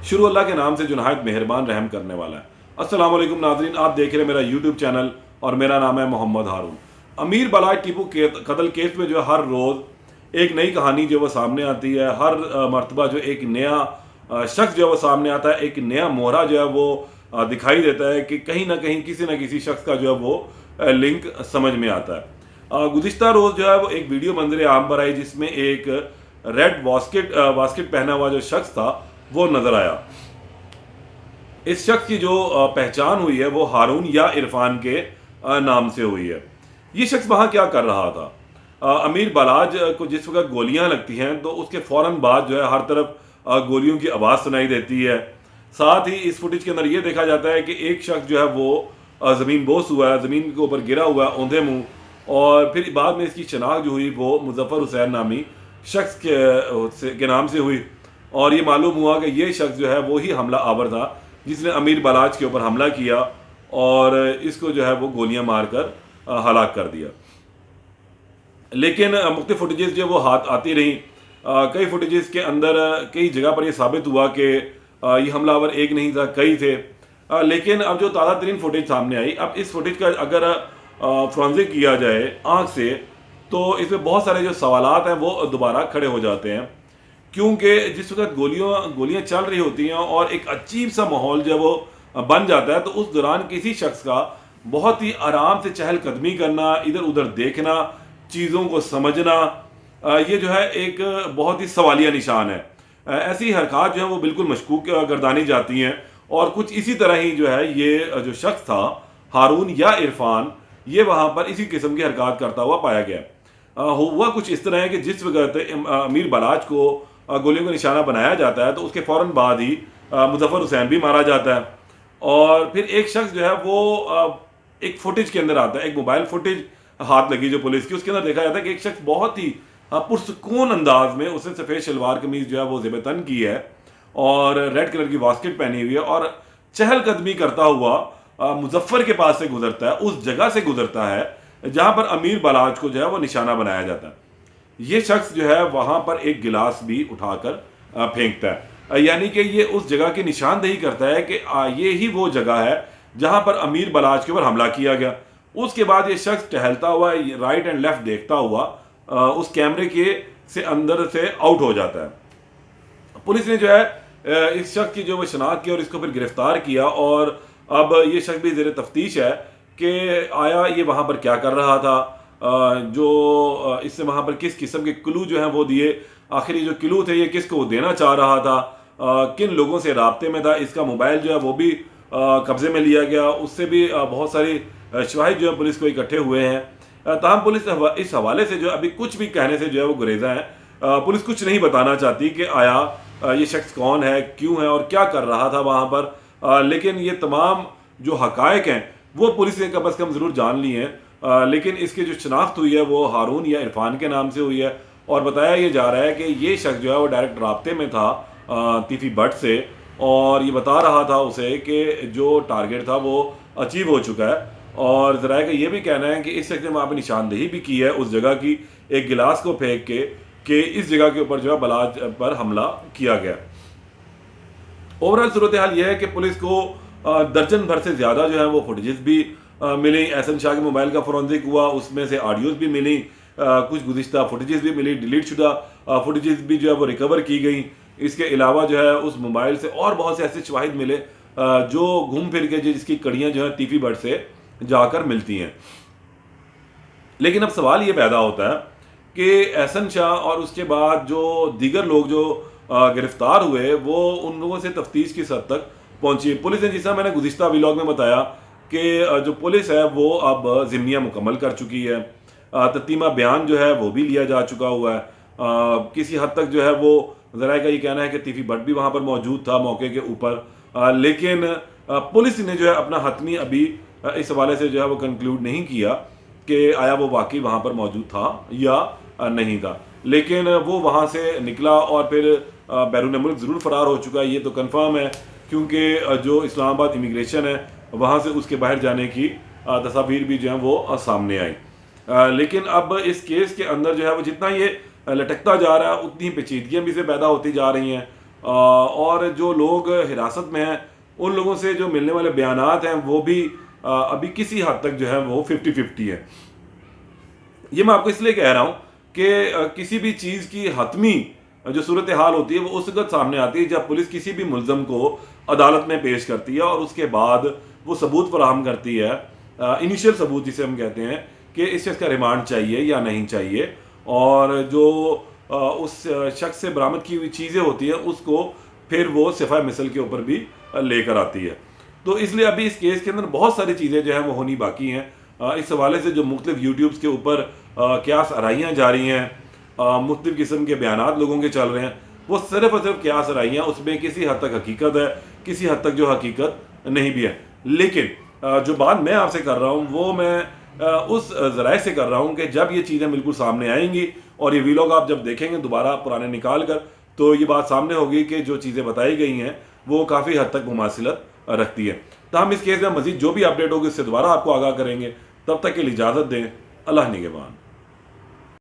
शुरू अल्लाह के नाम से जो नहायत मेहरबान रहम करने वाला है। अस्सलाम वालेकुम नाज़रीन, आप देख रहे हैं मेरा यूट्यूब चैनल और मेरा नाम है मोहम्मद हारून। अमीर बलाज टीपू के कत्ल केस में जो है हर रोज़ एक नई कहानी जो वो सामने आती है। हर मरतबा जो एक नया शख्स जो है वो सामने आता है, एक नया मोहरा जो है वो दिखाई देता है कि कहीं ना कहीं किसी न किसी शख्स का जो है वो लिंक समझ में आता है। गुज़िश्ता रोज़ जो है वो एक वीडियो मंजर आम पर आई जिसमें एक रेड वास्केट पहना हुआ जो शख्स था वो नजर आया। इस शख्स की जो पहचान हुई है वो हारून या इरफान के नाम से हुई है। ये शख्स वहां क्या कर रहा था? अमीर बलाज को जिस वक्त गोलियां लगती हैं तो उसके फौरन बाद जो है हर तरफ गोलियों की आवाज़ सुनाई देती है। साथ ही इस फुटेज के अंदर ये देखा जाता है कि एक शख्स जो है वो ज़मीन बोस हुआ है, ज़मीन के ऊपर गिरा हुआ है औंधे मुंह, और फिर बाद में इसकी शनाख्त जो हुई वो मुजफ्फर हुसैन नामी शख्स के नाम से हुई, और ये मालूम हुआ कि ये शख्स जो है वो ही हमला आवर था जिसने अमीर बलाज के ऊपर हमला किया और इसको जो है वो गोलियां मारकर हलाक कर दिया। लेकिन मुख्तलिफ फुटेजेस जो वो हाथ आती रही। कई फुटेजेस के अंदर कई जगह पर यह साबित हुआ कि ये हमलावर एक नहीं था, कई थे। लेकिन अब जो ताज़ा तरीन फुटेज सामने आई, अब इस फुटेज का अगर फ्रॉन्जिक किया जाए आँख से तो इसमें बहुत सारे जो सवालात हैं वो दोबारा खड़े हो जाते हैं, क्योंकि जिस वक्त गोलियां चल रही होती हैं और एक अजीब सा माहौल जो वो बन जाता है, तो उस दौरान किसी शख्स का बहुत ही आराम से चहलकदमी करना, इधर उधर देखना, चीज़ों को समझना, ये जो है एक बहुत ही सवालिया निशान है। ऐसी हरकत जो है वो बिल्कुल मशकूक गर्दानी जाती हैं, और कुछ इसी तरह ही जो है ये जो शख्स था हारून या इरफान, ये वहाँ पर इसी किस्म की हरकत करता हुआ पाया गया। हुआ कुछ इस तरह है कि जिस वक्त अमीर बलाज को गोलियों का निशाना बनाया जाता है तो उसके फ़ौरन बाद ही मुजफ्फर हुसैन भी मारा जाता है, और फिर एक शख्स जो है वो एक फुटेज के अंदर आता है, एक मोबाइल फुटेज हाथ लगी जो पुलिस की, उसके अंदर देखा जाता है कि एक शख्स बहुत ही पुरसकून अंदाज में, उसने सफ़ेद शलवार कमीज जो है वो ज़ेब तन की है और रेड कलर की वास्केट पहनी हुई है, और चहलकदमी करता हुआ मुजफ्फर के पास से गुजरता है, उस जगह से गुजरता है जहां पर अमीर बलाज को जो है वो निशाना बनाया जाता है। ये शख्स जो है वहां पर एक गिलास भी उठाकर फेंकता है, यानी कि ये उस जगह की निशानदेही करता है कि ये ही वो जगह है जहां पर अमीर बलाज के ऊपर हमला किया गया। उसके बाद ये शख्स टहलता हुआ राइट एंड लेफ्ट देखता हुआ उस कैमरे के से अंदर से आउट हो जाता है। पुलिस ने जो है इस शख्स की जो वो शनाख्त की और इसको फिर गिरफ्तार किया, और अब ये शख्स भी ज़ेर तफ्तीश है कि आया ये वहाँ पर क्या कर रहा था, जो इससे वहाँ पर किस किस्म के क्लू जो हैं वो दिए, आखिर ये जो क्लू थे ये किसको वो देना चाह रहा था, किन लोगों से राब्ते में था, इसका मोबाइल जो है वो भी कब्जे में लिया गया, उससे भी बहुत सारी शवाहिद जो है पुलिस को इकट्ठे हुए हैं। ताहम पुलिस इस हवाले से जो अभी कुछ भी कहने से जो है वो गुरेजा है। पुलिस कुछ नहीं बताना चाहती कि आया ये शख्स कौन है, क्यों है और क्या कर रहा था वहाँ पर, लेकिन ये तमाम जो हकायक हैं वो पुलिस ने कम अज़ कम ज़रूर जान ली हैं। लेकिन इसकी जो शनाख्त हुई है वो हारून या इरफान के नाम से हुई है, और बताया ये जा रहा है कि ये शख्स जो है वो डायरेक्ट राब्ते में था तीफी भट्ट से, और ये बता रहा था उसे कि जो टारगेट था वो अचीव हो चुका है। और ज़रा का ये भी कहना है कि इस शख्स ने वहाँ पर निशानदेही भी की है उस जगह की, एक गिलास को फेंक के, कि इस जगह के ऊपर जो है बलाज पर हमला किया गया। ओवरऑल सूरत हाल यह है कि पुलिस को दर्जन भर से ज़्यादा जो है वो फुटेजेस भी मिली। एहसन शाह के मोबाइल का फोरेंसिक हुआ, उसमें से ऑडियोज़ भी मिली, कुछ गुज़िश्ता फुटेजेस भी मिली, डिलीट शुदा फुटेजेस भी जो है वो रिकवर की गई। इसके अलावा जो है उस मोबाइल से और बहुत से ऐसे शवाहिद मिले जो घूम फिर के जिसकी कड़ियाँ जो है तीफी भट्ट से जाकर मिलती हैं। लेकिन अब सवाल ये पैदा होता है कि एहसन शाह और उसके बाद जो दीगर लोग जो गिरफ्तार हुए वो उन लोगों से तफ्तीश की हद तक पहुंची। पुलिस ने, जिस मैंने गुज़िश्ता व्लॉग में बताया कि जो पुलिस है वो अब ज़िम्मिया मुकम्मल कर चुकी है, ततीमा बयान जो है वो भी लिया जा चुका हुआ है। किसी हद तक जो है वो ज़रा का ये कहना है कि तीफी भट्ट भी वहाँ पर मौजूद था मौके के ऊपर, लेकिन पुलिस ने जो है अपना हतमी अभी इस हवाले से जो है वो कंक्लूड नहीं किया कि आया वो वाकई वहाँ पर मौजूद था या नहीं था। लेकिन वो वहाँ से निकला और फिर बैरून मुल्क ज़रूर फ़रार हो चुका है, ये तो कन्फर्म है, क्योंकि जो इस्लामाबाद इमिग्रेशन है वहाँ से उसके बाहर जाने की तस्वीर भी जो है वो सामने आई। लेकिन अब इस केस के अंदर जो है वो जितना ये लटकता जा रहा है उतनी पेचीदगियाँ भी से पैदा होती जा रही हैं, और जो लोग हिरासत में हैं उन लोगों से जो मिलने वाले बयानात हैं वो भी अभी किसी हद तक जो है वो 50-50 है। ये मैं आपको इसलिए कह रहा हूं कि किसी भी चीज़ की हतमी जो सूरत हाल होती है वो उस वक्त सामने आती है जब पुलिस किसी भी मुल्ज़म को अदालत में पेश करती है और उसके बाद वो सबूत फराहम करती है, इनिशियल सबूत जिसे हम कहते हैं कि इस शख्स का रिमांड चाहिए या नहीं चाहिए, और जो उस शख्स से बरामद की हुई चीज़ें होती हैं उसको फिर वो सिफा मिसल के ऊपर भी लेकर आती है। तो इसलिए अभी इस केस के अंदर बहुत सारी चीज़ें जो है वो होनी बाकी हैं। इस हवाले से जो मुख्तलिफ यूट्यूब्स के ऊपर क्यास आराइयाँ जा रही हैं, मुख्तलिफ किस्म के बयानात लोगों के चल रहे हैं, वो सिर्फ और सिर्फ क्यास आराइयाँ, उसमें किसी हद तक हकीकत है, किसी हद तक जो हकीकत नहीं भी है। लेकिन जो बात मैं आपसे कर रहा हूँ वो मैं उस ज़राए से कर रहा हूँ कि जब ये चीज़ें बिल्कुल सामने आएंगी और ये वीलॉग आप जब देखेंगे दोबारा पुराने निकाल कर, तो ये बात सामने होगी कि जो चीज़ें बताई गई हैं वो काफ़ी हद तक मुमासिलत रखती है। तो हम इस केस में मज़ीद जो भी अपडेट होगी उससे दोबारा आपको आगाह करेंगे। तब तक के लिए इजाज़त दें। अल्लाह निगहबान।